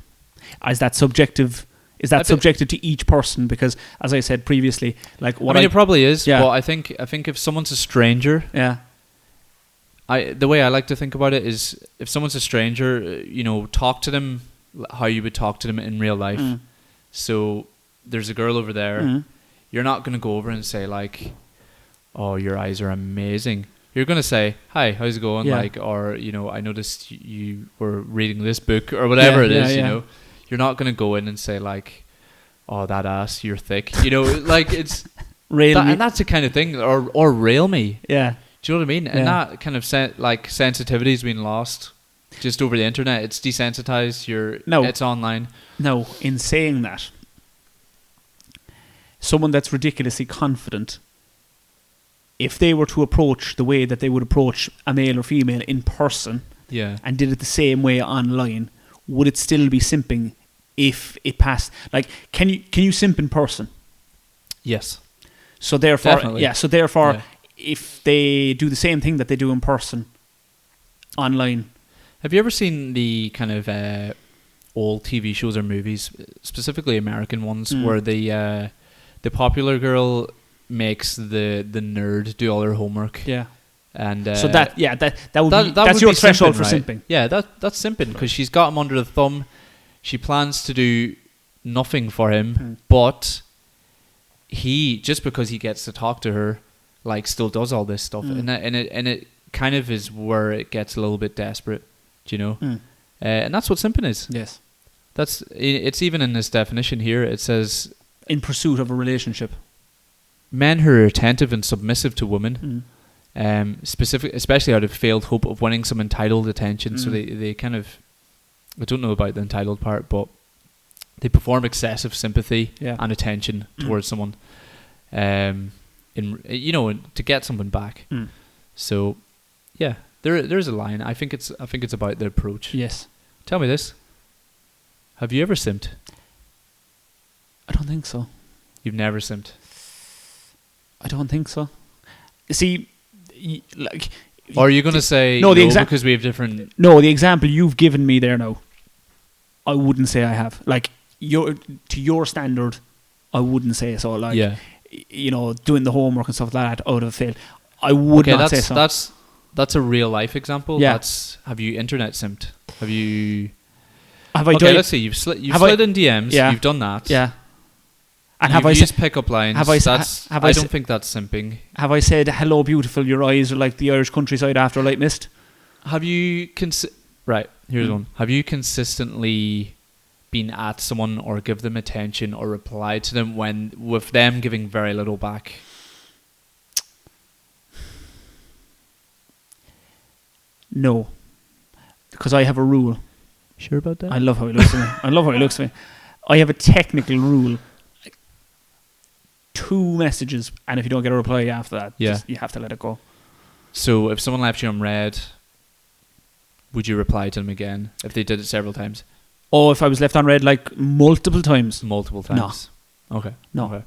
Is that subjective? Is that subjective to each person? Because as I said previously, like it probably is. Yeah. But I think if someone's a stranger, the way I like to think about it is, if someone's a stranger, talk to them how you would talk to them in real life. So there's a girl over there. You're not going to go over and say like, "Oh, your eyes are amazing." You're going to say, "Hi, how's it going?" Like, or I noticed you were reading this book or whatever it is. You're not going to go in and say like, "Oh, that ass, you're thick." Like it's rail me. And that's the kind of thing, or rail me. Yeah. Do you know what I mean? And that kind of sensitivity has been lost just over the internet. It's desensitized. It's online. No, in saying that, someone that's ridiculously confident, if they were to approach the way that they would approach a male or female in person, and did it the same way online, would it still be simping if it passed? Like, can you simp in person? Yes. So therefore, definitely. If they do the same thing that they do in person online. Have you ever seen the kind of old TV shows or movies, specifically American ones, where the popular girl makes the nerd do all her homework? Yeah. And so that's your threshold for simping. Yeah, that's simping, because she's got him under the thumb. She plans to do nothing for him, but he, just because he gets to talk to her, like, still does all this stuff, and it kind of is where it gets a little bit desperate, and that's what simping is. Yes, it's even in this definition here. It says, in pursuit of a relationship, men who are attentive and submissive to women. Especially out of failed hope of winning some entitled attention. So they kind of, I don't know about the entitled part, but they perform excessive sympathy and attention towards someone, to get something back. So, yeah, there's a line. I think it's about the approach. Yes. Tell me this: have you ever simped? I don't think so. You've never simped? I don't think so. See. Like, or are you going to say because we have different? No, the example you've given me there now, I wouldn't say I have. Like, to your standard, I wouldn't say so. Like, doing the homework and stuff like that, I would have failed. I would not say so. That's a real life example. Yeah. Have you internet simped? Have you? Let's see. You've slid in DMs. Yeah. You've done that. Yeah. And have I used pickup lines? I don't think that's simping. Have I said, "Hello, beautiful, your eyes are like the Irish countryside after a light mist"? Have you right? Here's one. Have you consistently been at someone or give them attention or replied to them with them giving very little back? No, because I have a rule. Sure about that? I love how he looks at me. I have a technical rule. 2 messages, and if you don't get a reply after that, you have to let it go. So if someone left you on red, would you reply to them again if they did it several times? Oh, if I was left on red like multiple times? Multiple times. No. Okay. No. Okay.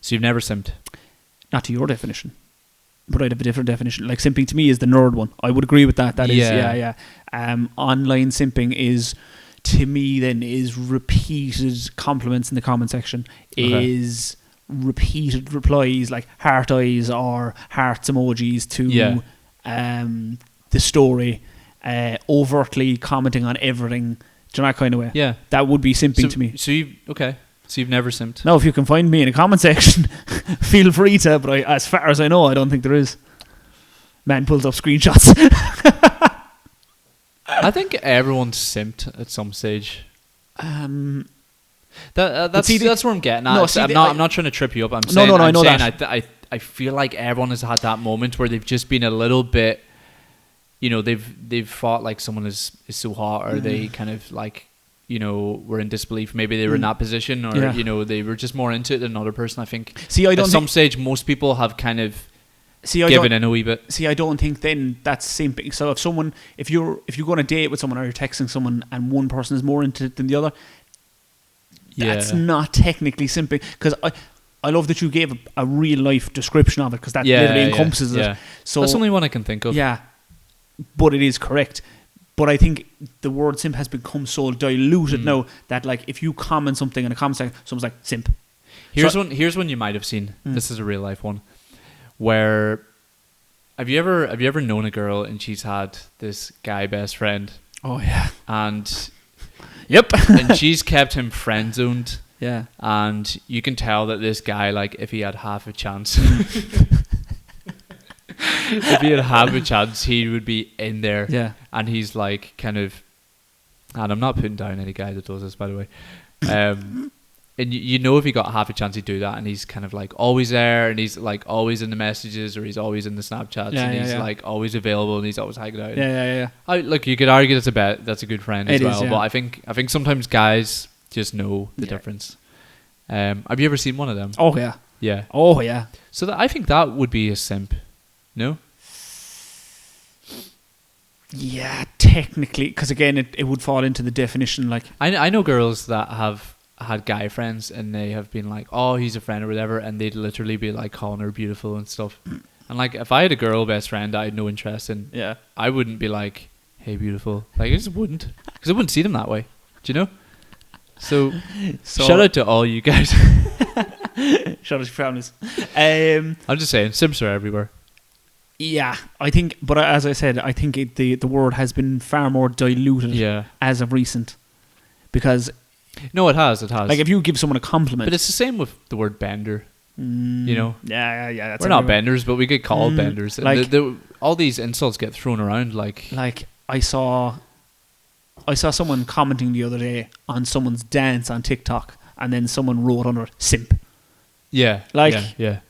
So you've never simped? Not to your definition, but I'd have a different definition. Like, simping to me is the nerd one. I would agree with that. That is, online simping is, to me, then, is repeated compliments in the comment section. Is repeated replies like heart eyes or hearts emojis to the story, overtly commenting on everything, do you know, that kind of way. Yeah, that would be simping to me. So you've never simped? No, if you can find me in a comment section, feel free to. But as far as I know, I don't think there is. Man pulls up screenshots. I think everyone's simped at some stage. That's where I'm getting at. I'm not trying to trip you up. I'm saying, I know that. I feel like everyone has had that moment where they've just been a little bit, they've thought like someone is so hot, or they kind of like, were in disbelief. Maybe they were in that position, or they were just more into it than another person. I think. At some stage, most people have kind of given in a wee bit. See, I don't think then that's simping. So if you go on a date with someone, or you're texting someone, and one person is more into it than the other, that's not technically simping, because I love that you gave a real life description of it, because that literally encompasses it. So that's the only one I can think of. Yeah, but it is correct. But I think the word simp has become so diluted now that, like, if you comment something in a comment section, someone's like, simp. Here's one you might have seen. This is a real life one. Where have you ever known a girl and she's had this guy best friend? Oh yeah. And yep. and she's kept him friend zoned. Yeah. And you can tell that this guy, like, if he had half a chance, if he had half a chance, he would be in there. Yeah. And he's like kind of, and I'm not putting down any guy that does this, by the way. And you know, if he got half a chance, he'd do that. And he's kind of like always there, and he's like always in the messages, or he's always in the Snapchats, and he's like always available, and he's always hanging out. Yeah. Look, you could argue that's a good friend as well. Is, but I think sometimes guys just know the difference. Have you ever seen one of them? Oh yeah. Yeah. Oh yeah. So I think that would be a simp. No? Yeah, technically, because again, it would fall into the definition. Like, I know girls that have had guy friends, and they have been like, oh, he's a friend or whatever, and they'd literally be like calling her beautiful and stuff. And like, if I had a girl best friend I had no interest in, I wouldn't be like, hey, beautiful. Like, I just wouldn't, because I wouldn't see them that way. Do you know? So shout out to all you guys. Shout out to families. I'm just saying, simps are everywhere. Yeah, I think, but as I said, I think the word has been far more diluted as of recent. Because no, it has. Like, if you give someone a compliment, but it's the same with the word bender. You know, yeah. That's we're not benders, but we get called benders. Like, all these insults get thrown around. Like I saw someone commenting the other day on someone's dance on TikTok, and then someone wrote under it, simp. Yeah, like yeah.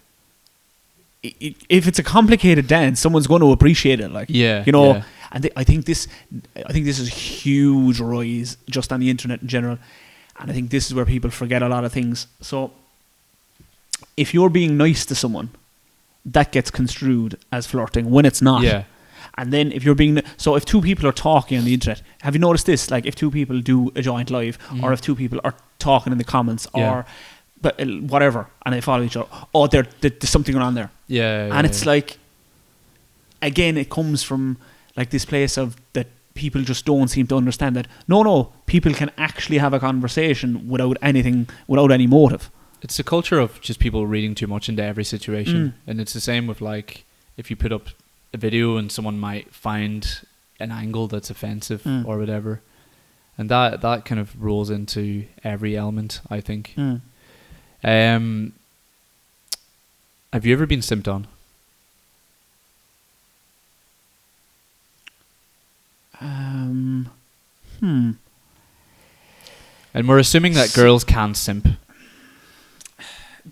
If it's a complicated dance, someone's going to appreciate it. Like, you know, and I think this is a huge rise just on the internet in general, and I think this is where people forget a lot of things. So, if you're being nice to someone, that gets construed as flirting when it's not. Yeah. And then if you're being... So if two people are talking on the internet, have you noticed this? Like, if two people do a joint live, or if two people are talking in the comments, or but whatever, and they follow each other, there's something going on there. Yeah. And it's like, again, it comes from like this place of that people just don't seem to understand that, no, people can actually have a conversation without any motive. It's a culture of just people reading too much into every situation. And it's the same with, like, if you put up a video and someone might find an angle that's offensive or whatever, and that kind of rolls into every element, I think. Have you ever been simped on? And we're assuming that girls can simp.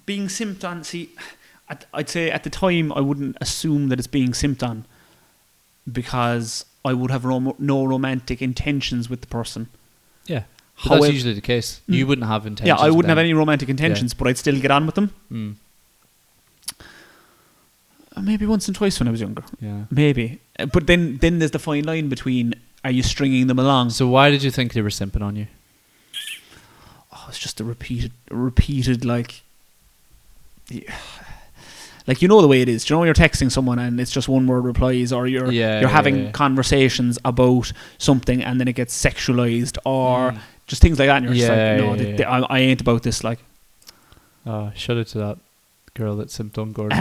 Being simped on, see, I'd say at the time I wouldn't assume that it's being simped on, because I would have no romantic intentions with the person. Yeah, but that's usually the case. You wouldn't have intentions. Yeah, I wouldn't have any romantic intentions, but I'd still get on with them. Maybe once and twice when I was younger. Yeah, maybe. But then there's the fine line between, are you stringing them along? So why did you think they were simping on you? Oh, it's just a repeated like... Yeah. Like, you know the way it is. Do you know when you're texting someone and it's just one word replies, or you're having conversations about something and then it gets sexualized, or just things like that, and you're just like, no, I ain't about this. Like, shout out to that girl that simped on Gordon.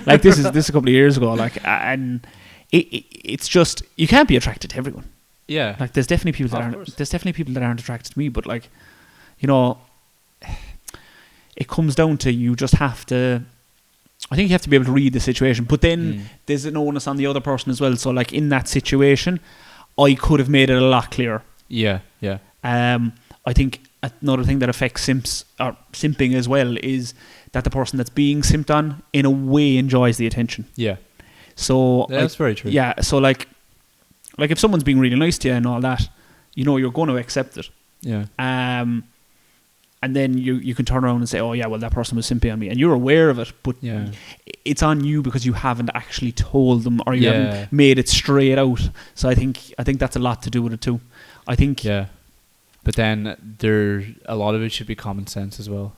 Like, this is a couple of years ago. Like, and it's just, you can't be attracted to everyone. Yeah, like, there's definitely people that aren't attracted to me, but, like, you know, it comes down to, you just have to, I think you have to be able to read the situation, but then there's an onus on the other person as well. So, like, in that situation, I could have made it a lot clearer. Yeah. I think another thing that affects simps or simping as well is that the person that's being simped on in a way enjoys the attention. Yeah. So that's very true. Yeah. So like if someone's being really nice to you and all that, you know, you're going to accept it. Yeah. And then you can turn around and say, oh yeah, well, that person was simping on me, and you're aware of it, but it's on you because you haven't actually told them, or you haven't made it straight out. So I think that's a lot to do with it too. I think but then a lot of it should be common sense as well.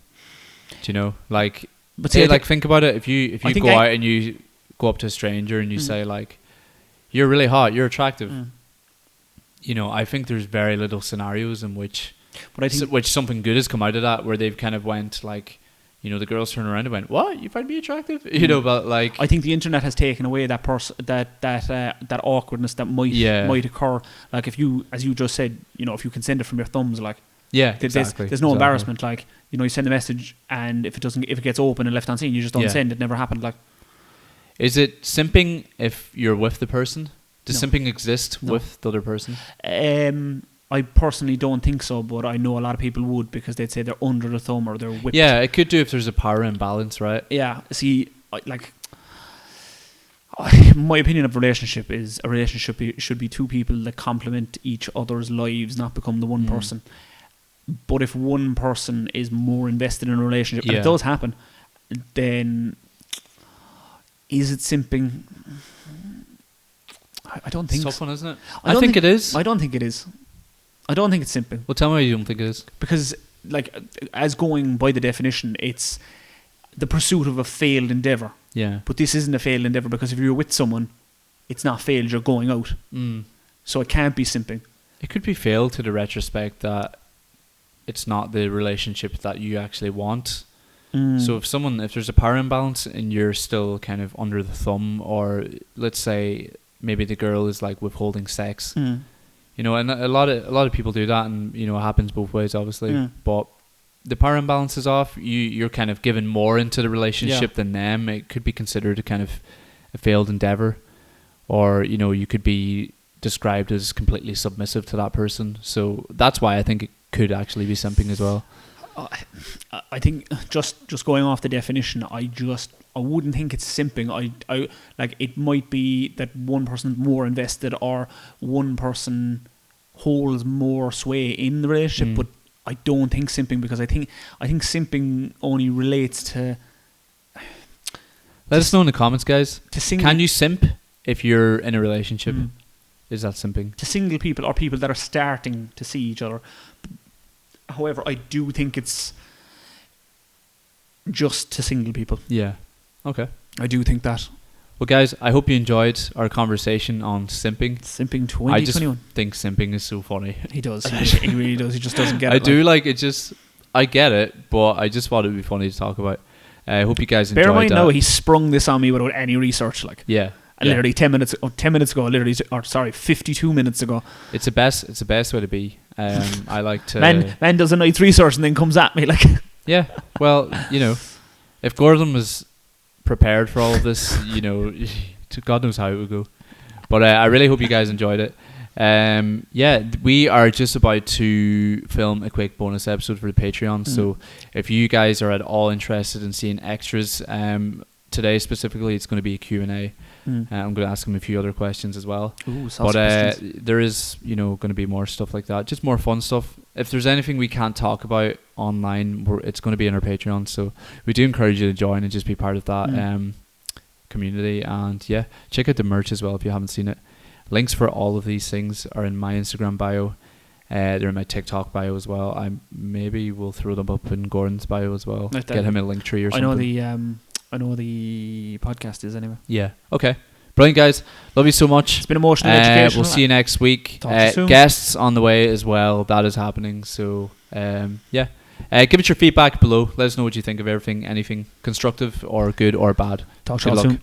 Do you know? Like, but see, think about it. If you go out and you go up to a stranger and you say like, "You're really hot. You're attractive." You know, I think there's very little scenarios in which something good has come out of that, where they've kind of went like, you know, the girls turn around and went, "What? You find me attractive?" You know, but like, I think the internet has taken away that that awkwardness that might occur. Like if you, as you just said, you know, if you can send it from your thumbs, like there's no embarrassment. Like, you know, you send a message and if it gets open and left unseen, you just don't send. It never happened. Like, is it simping if you're with the person? Does simping exist with the other person? I personally don't think so, but I know a lot of people would, because they'd say they're under the thumb or they're whipped. Yeah, it could do if there's a power imbalance, right? Yeah. See, my opinion of relationship is a relationship should be two people that complement each other's lives, not become the one person. But if one person is more invested in a relationship, and it does happen, then is it simping? I don't think it's a tough one, isn't it? I think it is. I don't think it is. I don't think it's simping. Well, tell me why you don't think it is. Because, like, as going by the definition, it's the pursuit of a failed endeavour. Yeah. But this isn't a failed endeavour, because if you're with someone, it's not failed, you're going out. So it can't be simping. It could be failed to the retrospect that it's not the relationship that you actually want. So if there's a power imbalance and you're still kind of under the thumb, or let's say maybe the girl is like withholding sex, you know, and a lot of people do that, and you know, it happens both ways, obviously. But the power imbalance is off. You're kind of giving more into the relationship than them. It could be considered a kind of a failed endeavor, or you know, you could be described as completely submissive to that person. So that's why I think it could actually be simping as well. I think just going off the definition, I wouldn't think it's simping. I like, it might be that one person's more invested or one person holds more sway in the relationship, but I don't think simping, because I think simping only relates to. Let us know in the comments, guys. Can you simp if you're in a relationship? Is that simping? To single people or people that are starting to see each other. However, I do think it's just to single people. Yeah. Okay. I do think that. Well, guys, I hope you enjoyed our conversation on simping. Simping 2021. I just think simping is so funny. He does. He really does. He just doesn't get it. I do like it. I get it, but I just thought it would be funny to talk about. I hope you guys enjoyed that. Bear in mind, no, he sprung this on me without any research. Like, literally 10 minutes ago, 52 minutes ago. It's the best way to be. I like to. Man does a night's research and then comes at me like. Yeah, well, you know, if Gordon was prepared for all of this, you know, God knows how it would go. But I really hope you guys enjoyed it. We are just about to film a quick bonus episode for the Patreon. So if you guys are at all interested in seeing extras, today specifically, it's going to be a Q&A. I'm going to ask him a few other questions as well. Ooh, but there is, you know, going to be more stuff like that, just more fun stuff. If there's anything we can't talk about online, it's going to be in our Patreon. So we do encourage you to join and just be part of that community. And check out the merch as well if you haven't seen it. Links for all of these things are in my Instagram bio. They're in my TikTok bio as well. I maybe will throw them up in Gordon's bio as well. Get him a link tree or something. I know the podcast is anyway. Yeah. Okay. Brilliant, guys. Love you so much. It's been emotional educational. We'll see you next week. Guests on the way as well. That is happening. So, give us your feedback below. Let us know what you think of everything. Anything constructive or good or bad. Talk to you all soon.